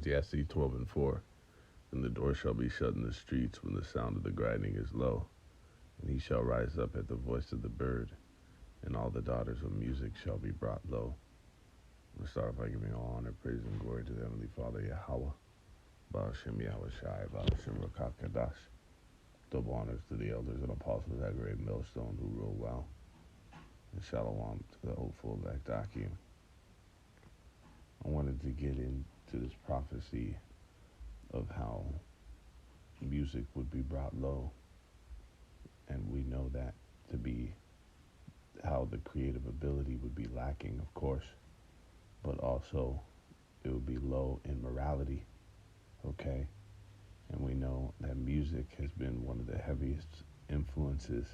Ecclesiastes 12:4. And the door shall be shut in the streets when the sound of the grinding is low. And he shall rise up at the voice of the bird, and all the daughters of music shall be brought low. I'm going to start by giving all honor, praise, and glory to the Heavenly Father, Yahweh. Baal Shem Yahweh Shai, Baal Shem Rakakadash. Double honors to the elders and apostles at Great Millstone who rule well. And Shalom to the hopeful elect Akim. I wanted to get into this prophecy of how music would be brought low. And we know that to be how the creative ability would be lacking, of course, but also it would be low in morality, okay? And we know that music has been one of the heaviest influences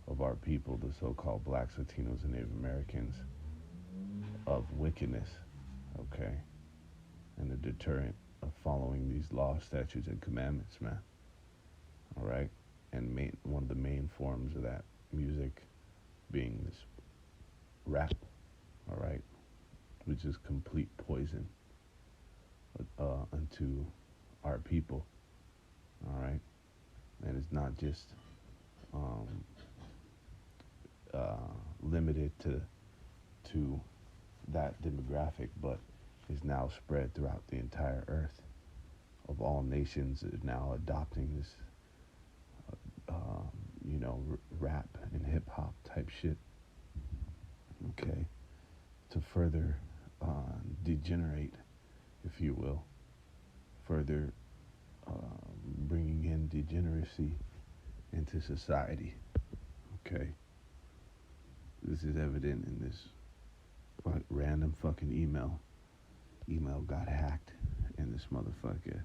of our people, the so-called blacks, Latinos, and Native Americans, of wickedness, okay? And the deterrent of following these laws, statutes, and commandments, man, all right? And one of the main forms of that music being this rap, all right, which is complete poison unto our people, all right? And it's not just limited to that demographic, but is now spread throughout the entire earth. Of all nations are now adopting this, rap and hip hop type shit, okay, to further degenerate, if you will, further bringing in degeneracy into society, okay. This is evident in this random fucking email. Email got hacked, and this motherfucker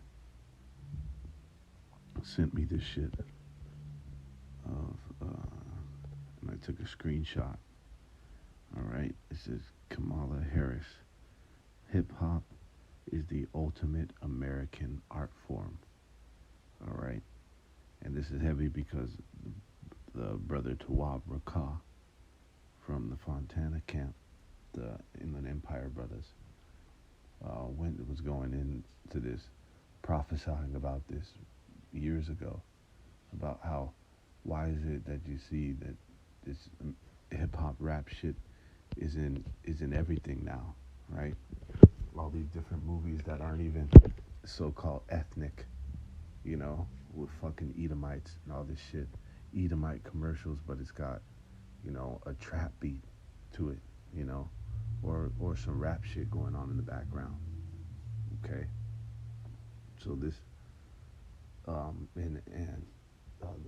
sent me this shit of, and I took a screenshot. All right, it says Kamala Harris. Hip hop is the ultimate American art form. All right, and this is heavy because the brother Tawab Rakah from the Fontana camp, the Inland Empire brothers, was going into this, prophesying about this years ago, about how, why is it that you see that this hip hop rap shit is in everything now, right? All these different movies that aren't even so-called ethnic, with fucking Edomites and all this shit, Edomite commercials, but it's got, a trap beat to it, or some rap shit going on in the background. Okay, so this, the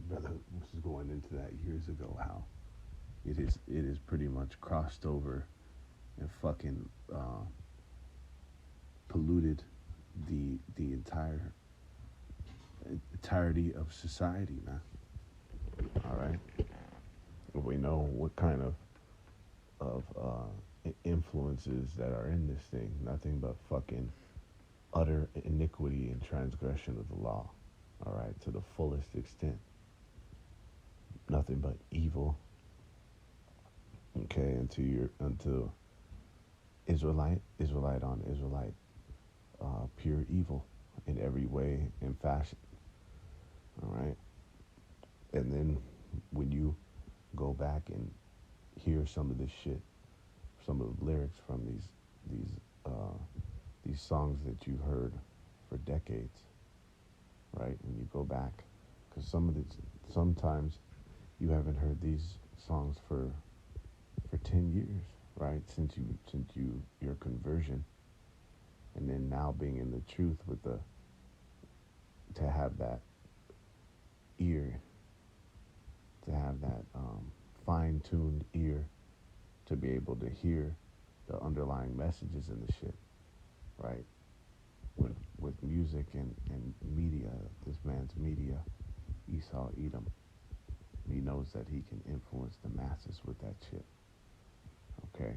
brother was going into that years ago, how it is pretty much crossed over and fucking polluted the entirety of society, man. All right, we know what kind of influences that are in this thing. Nothing but fucking utter iniquity and transgression of the law, all right, to the fullest extent. Nothing but evil, okay, unto Israelite on Israelite, pure evil in every way and fashion, all right. And then when you go back and hear some of this shit, some of the lyrics from these songs that you've heard for decades, right? And you go back, because sometimes you haven't heard these songs for 10 years, right? Since your conversion, and then now being in the truth to have that ear, to have that fine-tuned ear to be able to hear the underlying messages in the shit, right? With music and media, this man's media, Esau Edom, he knows that he can influence the masses with that shit, okay?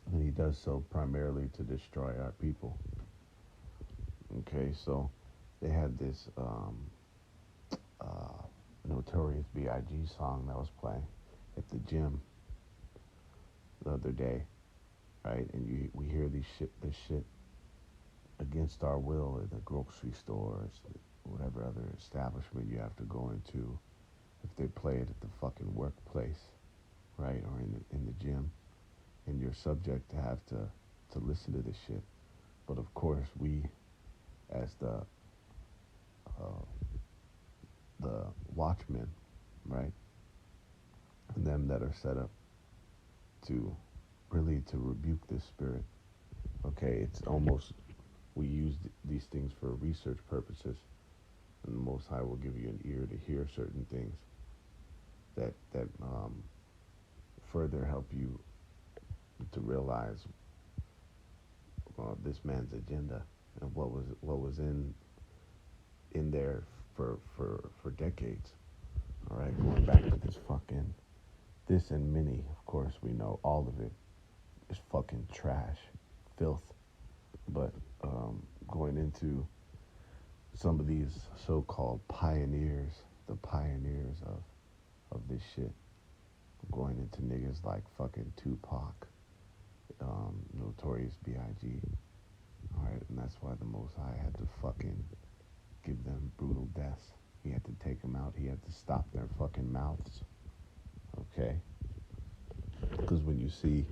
And he does so primarily to destroy our people, okay? So they had this Notorious B.I.G. song that was playing at the gym the other day, right? And we hear this shit against our will in the grocery stores, whatever other establishment you have to go into, if they play it at the fucking workplace, right, or in the gym, and you're subject to have to listen to this shit. But of course, we, as the watchmen, right, and them that are set up to really to rebuke this spirit. Okay, it's almost, we use these things for research purposes, and the Most High will give you an ear to hear certain things that further help you to realize this man's agenda and what was in there for decades. All right, going back to this and many, of course, we know all of it is fucking trash, filth. But going into some of these so-called pioneers, the pioneers of this shit, going into niggas like fucking Tupac, Notorious B.I.G. All right, and that's why the Most High had to fucking give them brutal deaths. He had to take them out. He had to stop their fucking mouths. Okay? Because when you see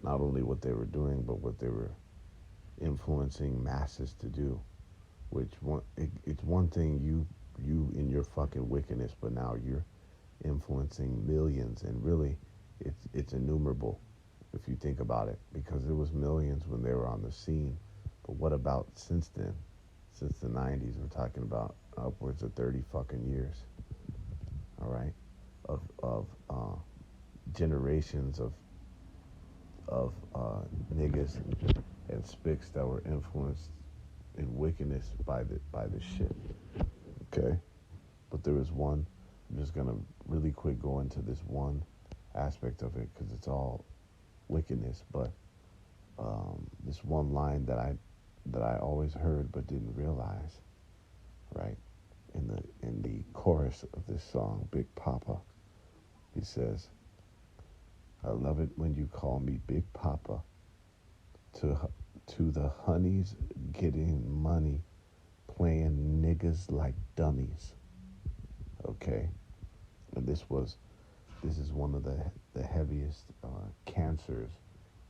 not only what they were doing, but what they were influencing masses to do, it's one thing you in your fucking wickedness, but now you're influencing millions, and really, it's innumerable if you think about it, because it was millions when they were on the scene. But what about since then? Since the 90s, we're talking about upwards of 30 fucking years. All right, of generations of niggas and spics that were influenced in wickedness by the shit. Okay, but there was one. I'm just gonna really quick go into this one aspect of it because it's all wickedness. But this one line that I always heard but didn't realize, right? In the chorus of this song, Big Papa, he says, "I love it when you call me Big Papa. To the honeys getting money, playing niggas like dummies." Okay, and this is one of the heaviest cancers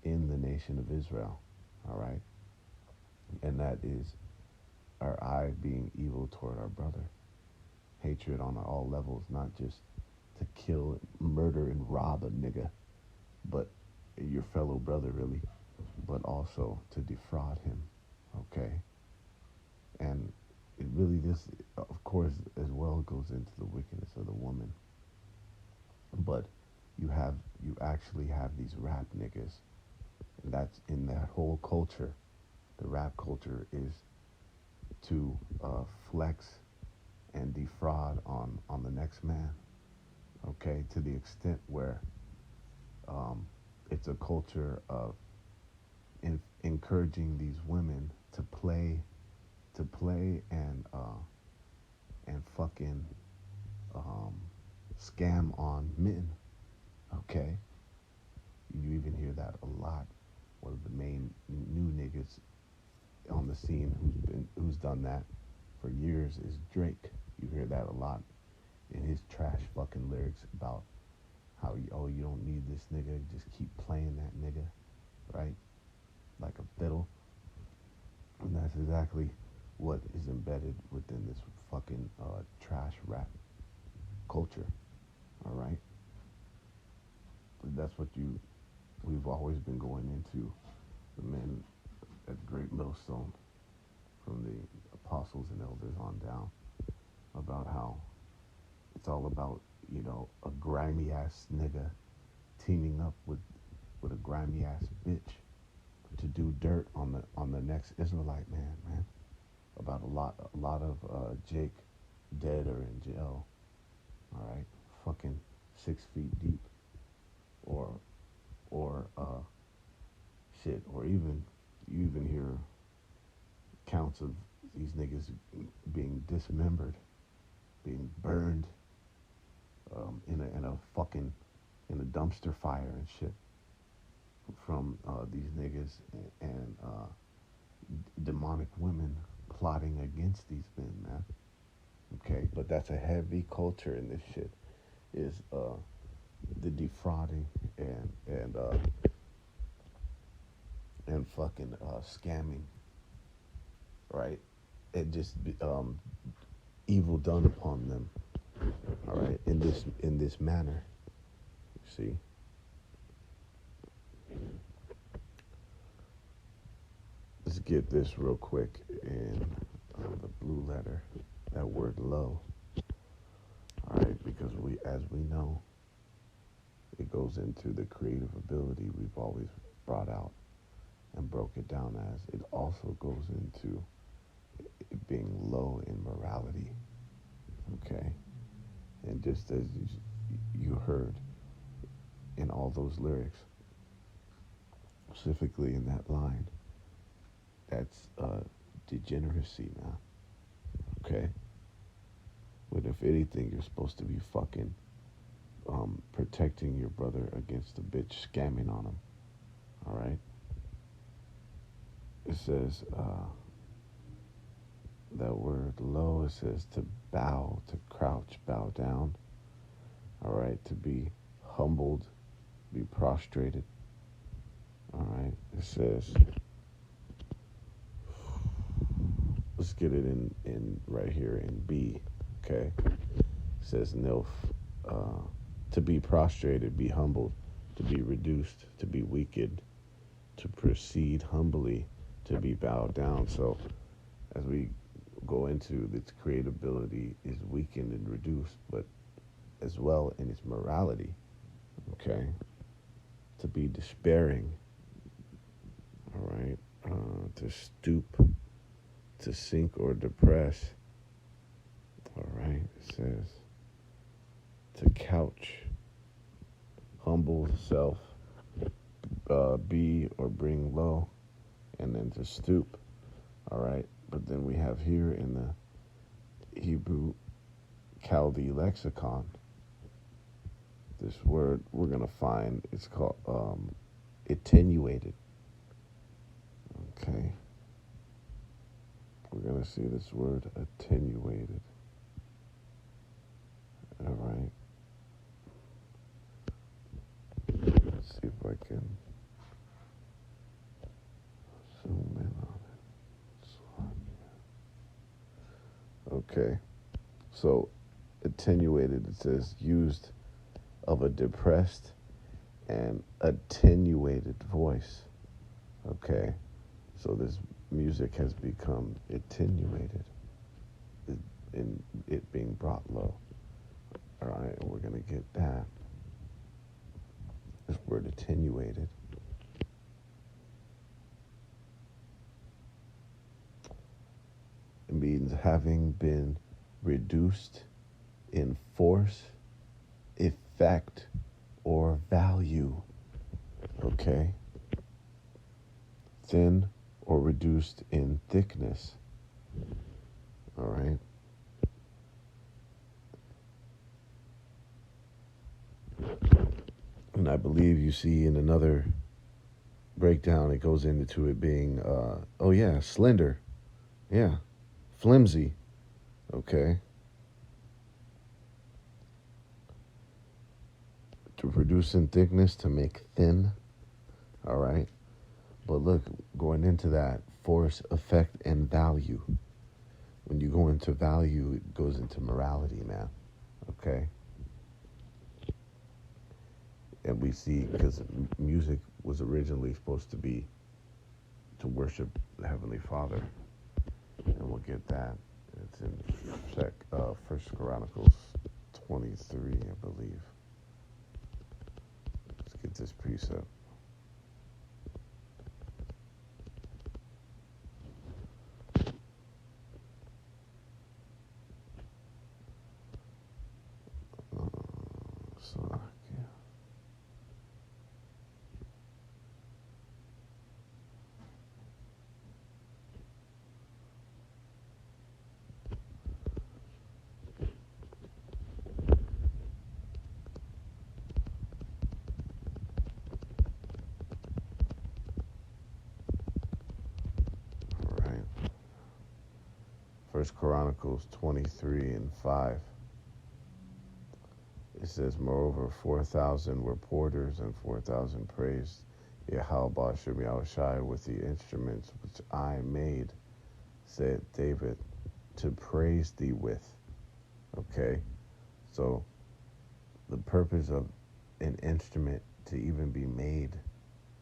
in the nation of Israel. All right, and that is our eye being evil toward our brother, hatred on all levels, not just to kill, murder, and rob a nigga, but your fellow brother, really, but also to defraud him. Okay, and it really, this of course as well goes into the wickedness of the woman. But you actually have these rap niggas, and that's in that whole culture. The rap culture is to flex and defraud on the next man. Okay, to the extent where it's a culture of encouraging these women to play and fucking scam on men. Okay, you even hear that a lot. One of the main new niggas on the scene who's done that for years is Drake. You hear that a lot in his trash fucking lyrics about how you don't need this nigga, just keep playing that nigga, right? Like a fiddle. And that's exactly what is embedded within this fucking trash rap culture. All right, that's what we've always been going into, the men at the Great Millstone, from the apostles and elders on down, about how it's all about, a grimy ass nigga teaming up with a grimy ass bitch to do dirt on the next Israelite man. About a lot of Jake dead or in jail. All right, fucking 6 feet deep, or shit, or even you even hear counts of these niggas being dismembered, being burned in a fucking in a dumpster fire and shit from these niggas, and demonic women plotting against these men, man. Okay, but that's a heavy culture in this shit. Is the defrauding and fucking scamming, right? And just evil done upon them. All right, in this manner. See, let's get this real quick in the blue letter. That word low. All right, because as we know, it goes into the creative ability we've always brought out and broke it down as. It also goes into it being low in morality. Okay, and just as you heard in all those lyrics, specifically in that line, that's degeneracy now. Okay, but if anything, you're supposed to be fucking protecting your brother against the bitch scamming on him. All right. It says that word low. It says to bow, to crouch, bow down. All right, to be humbled, be prostrated. All right. It says, let's get it in right here in B. Okay. It says nilf. To be prostrated, be humbled, to be reduced, to be weakened, to proceed humbly, to be bowed down. So as we go into its creatability is weakened and reduced, but as well in its morality, okay? To be despairing, all right? To stoop, to sink or depress, all right? It says to couch, humble self, be or bring low, and then to stoop, all right? But then we have here in the Hebrew Chaldee lexicon, this word we're going to find, it's called attenuated, okay? We're going to see this word attenuated, all right? Let's see if I can zoom in on it. Okay, so attenuated, it says used of a depressed and attenuated voice. Okay, so this music has become attenuated in it being brought low. All right, and we're going to get that. This word attenuated. It means having been reduced in force, effect, or value. Okay? Thin or reduced in thickness. All right? And I believe you see in another breakdown, it goes into it being, slender. Yeah, flimsy. Okay. To reduce in thickness, to make thin. All right. But look, going into that, force, effect, and value. When you go into value, it goes into morality, man. Okay? And we see, because music was originally supposed to be to worship the Heavenly Father. And we'll get that. It's in First Chronicles 23, I believe. Let's get this precept. All right. First Chronicles 23:5. It says, moreover, 4,000 were porters and 4,000 praised Yahweh Bashem Yahushai with the instruments which I made, said David, to praise thee with. Okay, so the purpose of an instrument to even be made,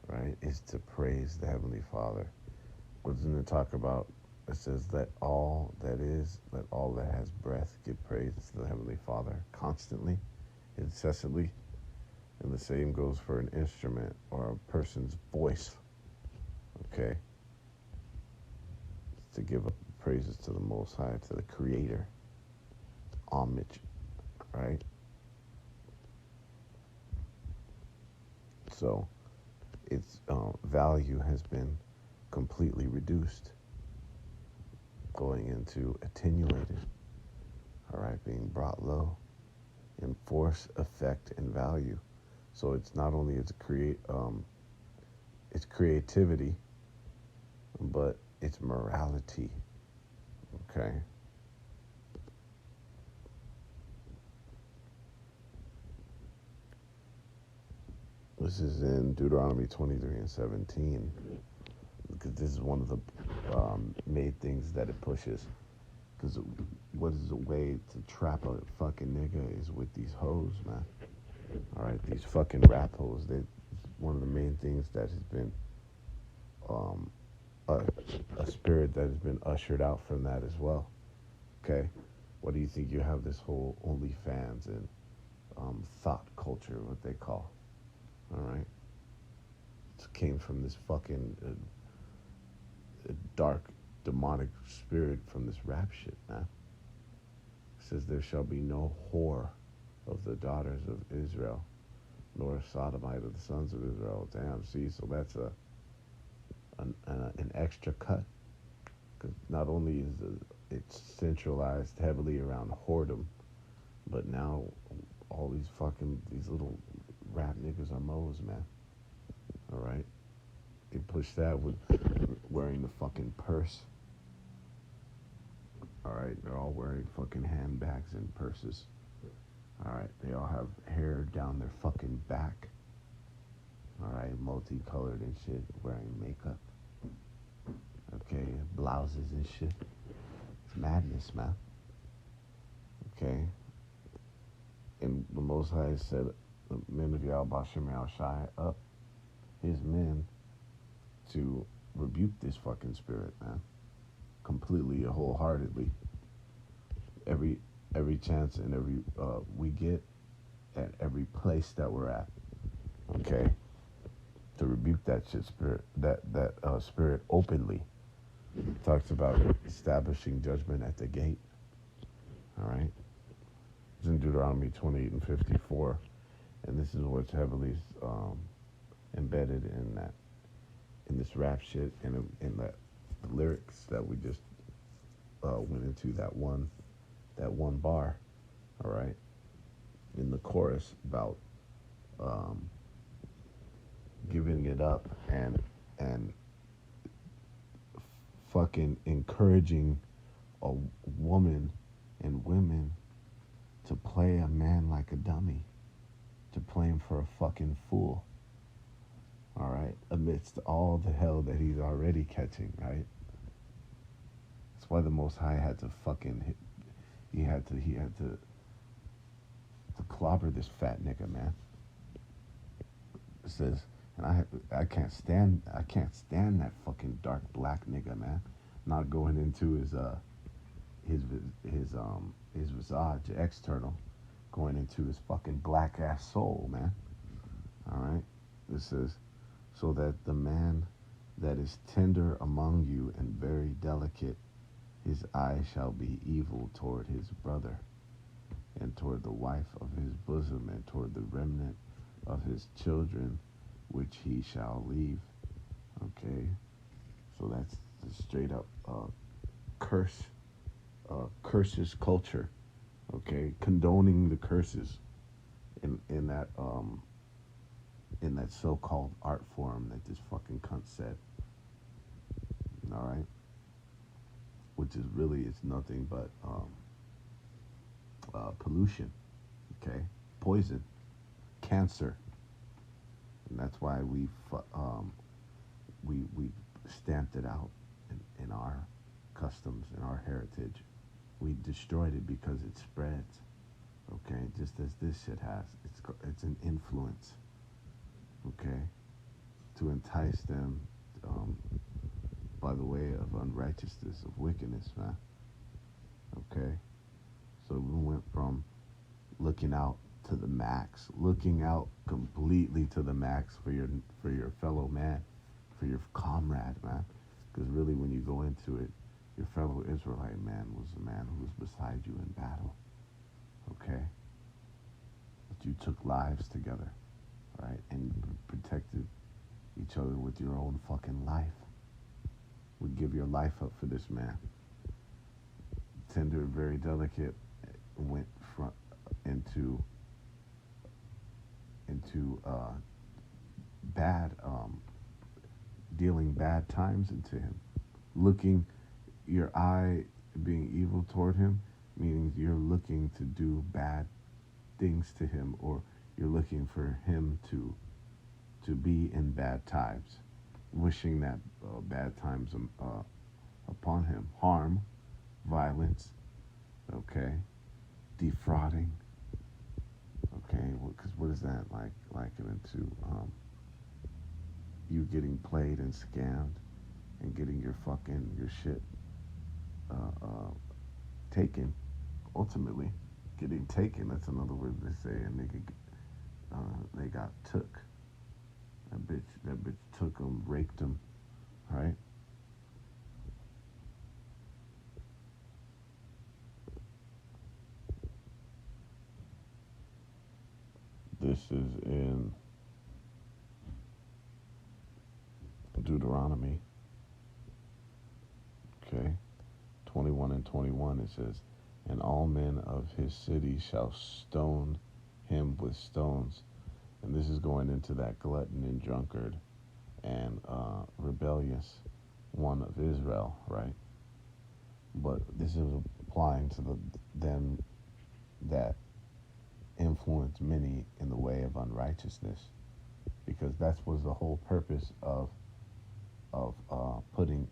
right, is to praise the Heavenly Father. What doesn't it talk about? It says, let all that has breath give praise to the Heavenly Father constantly, incessantly. And the same goes for an instrument or a person's voice. Okay? To give up praises to the Most High, to the Creator. Homage, right? So its value has been completely reduced, going into attenuated, all right, being brought low in force, effect, and value. So it's not only its creativity, but its morality. Okay. This is in Deuteronomy 23:17, because this is one of the main things that it pushes. Because what is a way to trap a fucking nigga is with these hoes, man. All right, these fucking rap hoes. One of the main things that has been a spirit that has been ushered out from that as well. Okay, what do you think? You have this whole OnlyFans and thought culture, what they call. All right, it came from this fucking dark demonic spirit from this rap shit, man. It says, there shall be no whore of the daughters of Israel, nor sodomite of the sons of Israel. Damn, see, so that's an extra cut, because not only is it's centralized heavily around whoredom, but now all these little rap niggas are moes, man. All right, they push that with wearing the fucking purse. All right, they're all wearing fucking handbags and purses. All right, they all have hair down their fucking back. All right, multicolored and shit, wearing makeup. Okay, blouses and shit. It's madness, man. Okay, and the Most High said, the men of Yahweh Bashem Yahushai up his men to rebuke this fucking spirit, man. Completely, wholeheartedly. Every chance and every we get at every place that we're at, okay, to rebuke that shit spirit, that spirit openly. It talks about establishing judgment at the gate. All right, it's in Deuteronomy 28:54, and this is what's heavily embedded in this rap shit, and in the lyrics that we just went into, that one bar, all right, in the chorus about giving it up and fucking encouraging a woman and women to play a man like a dummy, to play him for a fucking fool, all right, amidst all the hell that he's already catching, right? That's why the Most High had to fucking he had to clobber this fat nigga, man. It says, and I can't stand that fucking dark black nigga, man. Not going into his visage external, going into his fucking black ass soul, man. All right. It says, so that the man that is tender among you and very delicate, his eye shall be evil toward his brother, and toward the wife of his bosom, and toward the remnant of his children, which he shall leave. Okay, so that's the straight up curses culture. Okay, condoning the curses in that so-called art form that this fucking cunt said. All right, which which is really it's nothing but pollution, okay, poison, cancer, and that's why we stamped it out in our customs, in our heritage. We destroyed it because it spreads, okay, just as this shit has. It's an influence, okay, to entice them um, by the way of unrighteousness, of wickedness, man. Okay, so we went from looking out to the max, looking out completely to the max for your fellow man, for your comrade, man. Because really, when you go into it, your fellow Israelite man was the man who was beside you in battle. Okay, but you took lives together, right, and you protected each other with your own fucking life. Would give your life up for this man. Tender, very delicate, went front into bad, dealing bad times into him, looking your eye being evil toward him, meaning you're looking to do bad things to him, or you're looking for him to be in bad times, wishing that bad times upon him, harm, violence, okay, defrauding, okay, because what is that like likened to you getting played and scammed and getting your shit taken, ultimately getting taken. That's another word they say. A nigga, they got took. That bitch took him, raped him, right? This is in Deuteronomy, okay, 21 and 21. It says, "And all men of his city shall stone him with stones." And this is going into that glutton and drunkard and rebellious one of Israel, right? But this is applying to them that influence many in the way of unrighteousness, because that was the whole purpose of putting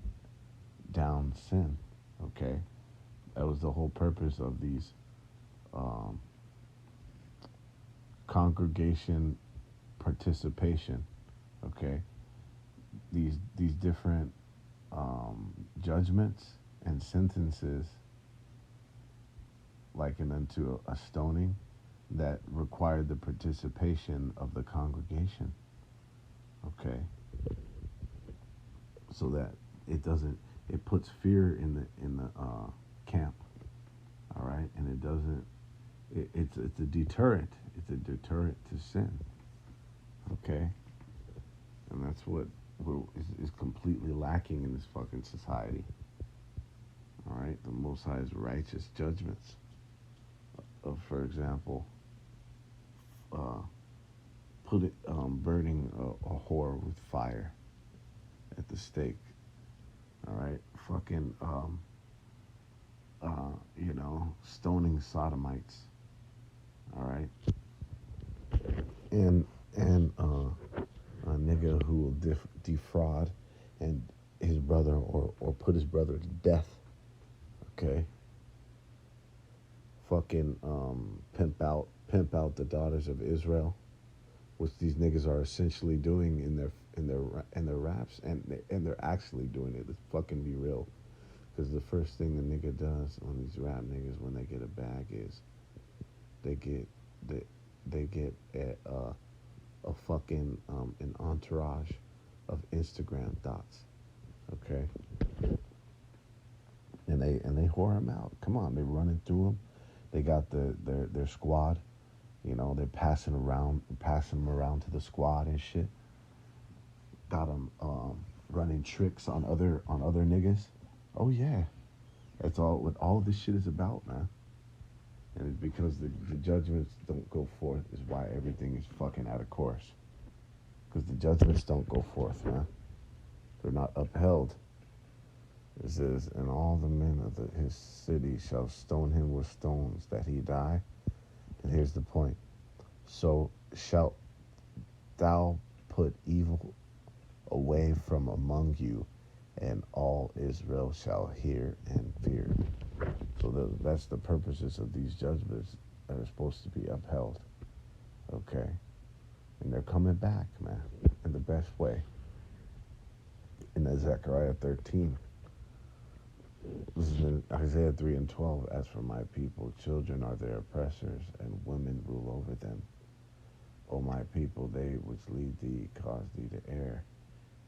down sin. Okay, that was the whole purpose of these um, congregation participation. Okay, these different judgments and sentences likened unto a stoning that required the participation of the congregation. Okay, so that it puts fear in the camp. All right, and it doesn't. It's a deterrent. It's a deterrent to sin. Okay, and that's what is completely lacking in this fucking society. All right, the Most High's righteous judgments of, for example, uh, burning a whore with fire at the stake. All right, fucking stoning sodomites. All right, and a nigga who will defraud and his brother, or put his brother to death. Okay, fucking pimp out the daughters of Israel, which these niggas are essentially doing in their raps, and they're actually doing it. Let's fucking be real, because the first thing the nigga does on these rap niggas when they get a bag is they get a fucking an entourage of Instagram thoughts, okay, and they whore them out. Come on, they running through them. They got their squad. You know, they're passing them around to the squad and shit. Got them running tricks on other niggas. Oh yeah, that's all what all this shit is about, man. And it's because the judgments don't go forth is why everything is fucking out of course. Because the judgments don't go forth, man. They're not upheld. It says, and all the men of his city shall stone him with stones that he die. And here's the point. So shalt thou put evil away from among you, and all Israel shall hear and fear. So that's the purposes of these judgments that are supposed to be upheld. Okay? And they're coming back, man, in the best way. In Zechariah 13, this is in Isaiah 3 and 12. As for my people, children are their oppressors, and women rule over them. O my people, they which lead thee cause thee to err,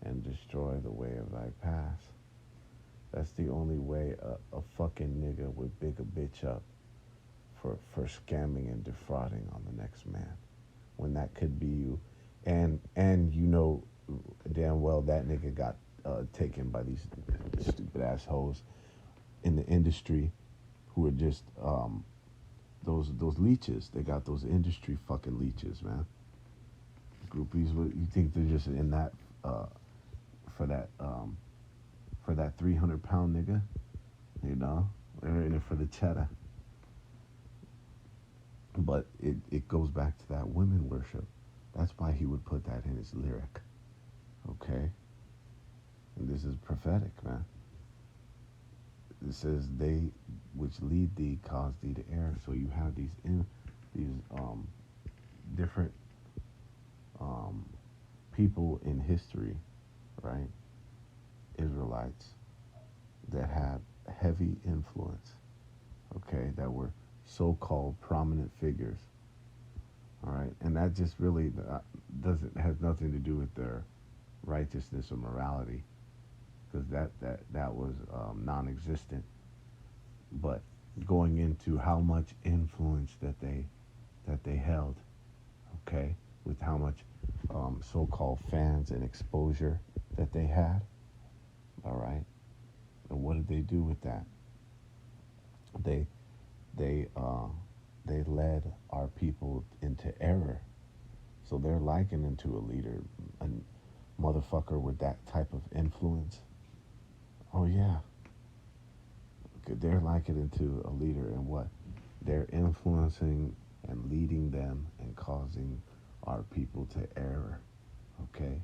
and destroy the way of thy paths. That's the only way a fucking nigga would big a bitch up for scamming and defrauding on the next man, when that could be you. And you know damn well that nigga got taken by these stupid assholes in the industry who are just those leeches. They got those industry fucking leeches, man. Groupies, you think they're just in that for that 300-pound nigga? You know, they're in it for the cheddar. But it goes back to that women worship. That's why he would put that in his lyric. Okay? And this is prophetic, man. It says, they which lead thee cause thee to err. So you have these different people in history, right? Israelites that had heavy influence, okay, that were so-called prominent figures, all right? And that just really has nothing to do with their righteousness or morality, because that was non-existent. But going into how much influence that they held, okay, with how much so-called fans and exposure that they had, all right. And what did they do with that? They led our people into error. So they're likening to a leader, a motherfucker with that type of influence. Oh yeah, they're likening to a leader, and what? They're influencing and leading them and causing our people to err, okay,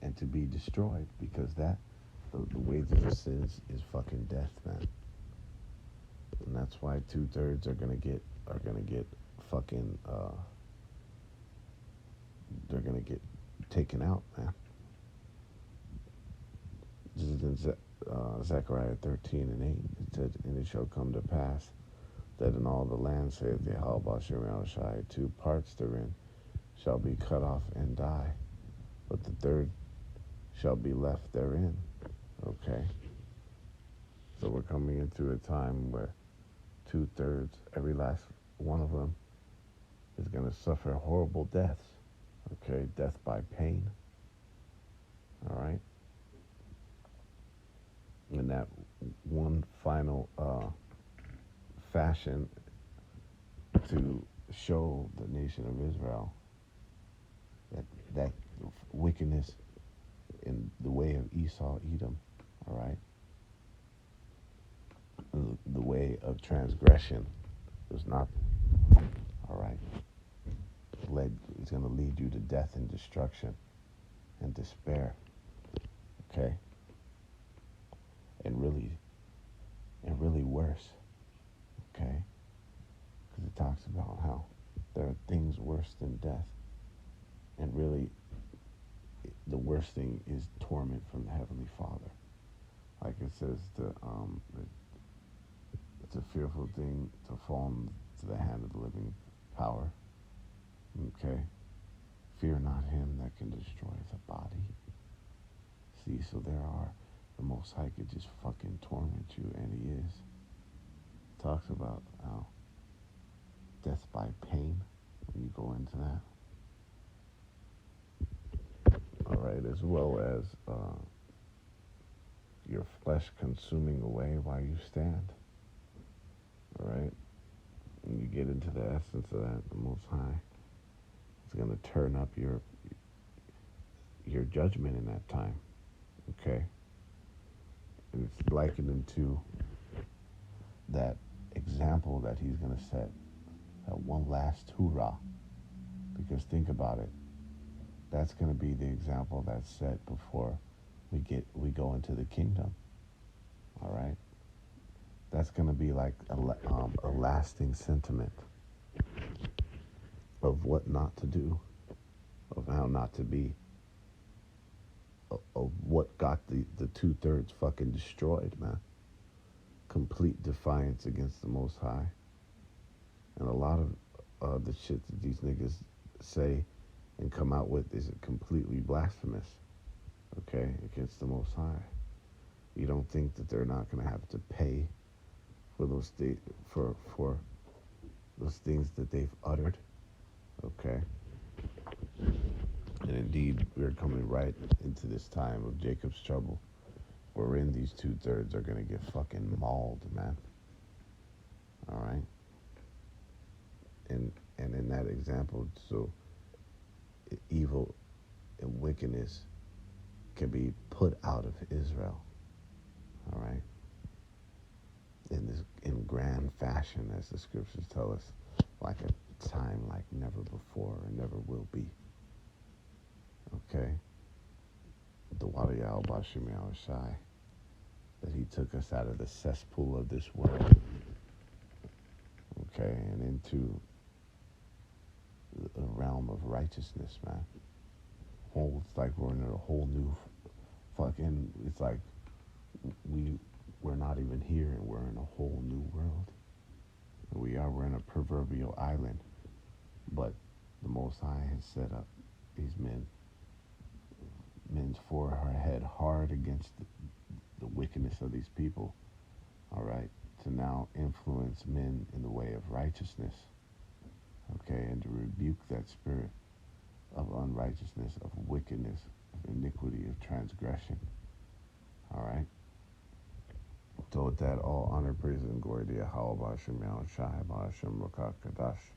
and to be destroyed, because the wages of sins is fucking death, man. And that's why 2/3 are gonna get fucking they're gonna get taken out, man. This is in Zechariah 13 and 8. It said, and it shall come to pass that in all the land, saith the Yahweh Shem Shai, 2 parts therein shall be cut off and die, but the third shall be left therein. Okay? So we're coming into a time where 2/3, every last one of them, is going to suffer horrible deaths. Okay? Death by pain. All right? And that one final fashion to show the nation of Israel that wickedness in the way of Esau, Edom, all right? The way of transgression is not, all right? It's going to lead you to death and destruction and despair, okay? And really worse, okay? Because it talks about how there are things worse than death. And really, the worst thing is torment from the Heavenly Father. Like it says, it's a fearful thing to fall into the hand of the living power. Okay? Fear not him that can destroy the body. See, so the Most High could just fucking torment you, and he is. Talks about how death by pain, when you go into that. All right, as well as your flesh consuming away while you stand. All right? When you get into the essence of that, the Most High is going to turn up your judgment in that time. Okay? And it's likened him to that example that he's going to set, that one last hoorah. Because think about it, that's going to be the example that's set before we go into the kingdom. All right, that's going to be like a lasting sentiment of what not to do, of how not to be, of what got the 2/3 fucking destroyed, man. Complete defiance against the Most High. And a lot of the shit that these niggas say and come out with is completely blasphemous, okay, against the Most High. You don't think that they're not going to have to pay for those for those things that they've uttered, okay? And indeed, we're coming right into this time of Jacob's trouble, wherein these 2/3 are going to get fucking mauled, man. All right? And in that example, so evil and wickedness can be put out of Israel, all right? In grand fashion, as the scriptures tell us, like a time like never before and never will be. Okay? The Wadayal Bashim Shai, that he took us out of the cesspool of this world, okay, and into the realm of righteousness, man. It's like we're in a whole new fucking, it's like we're not even here and we're in a whole new world. We're in a proverbial island, but the Most High has set up these men's forehead hard against the wickedness of these people, all right, to now influence men in the way of righteousness, okay, and to rebuke that spirit of unrighteousness, of wickedness, of iniquity, of transgression, all right. So with that, all honor, praise, and glory to Yahweh Ba'ashem Yahweh Shai Ba'ashem Rakak Kadash.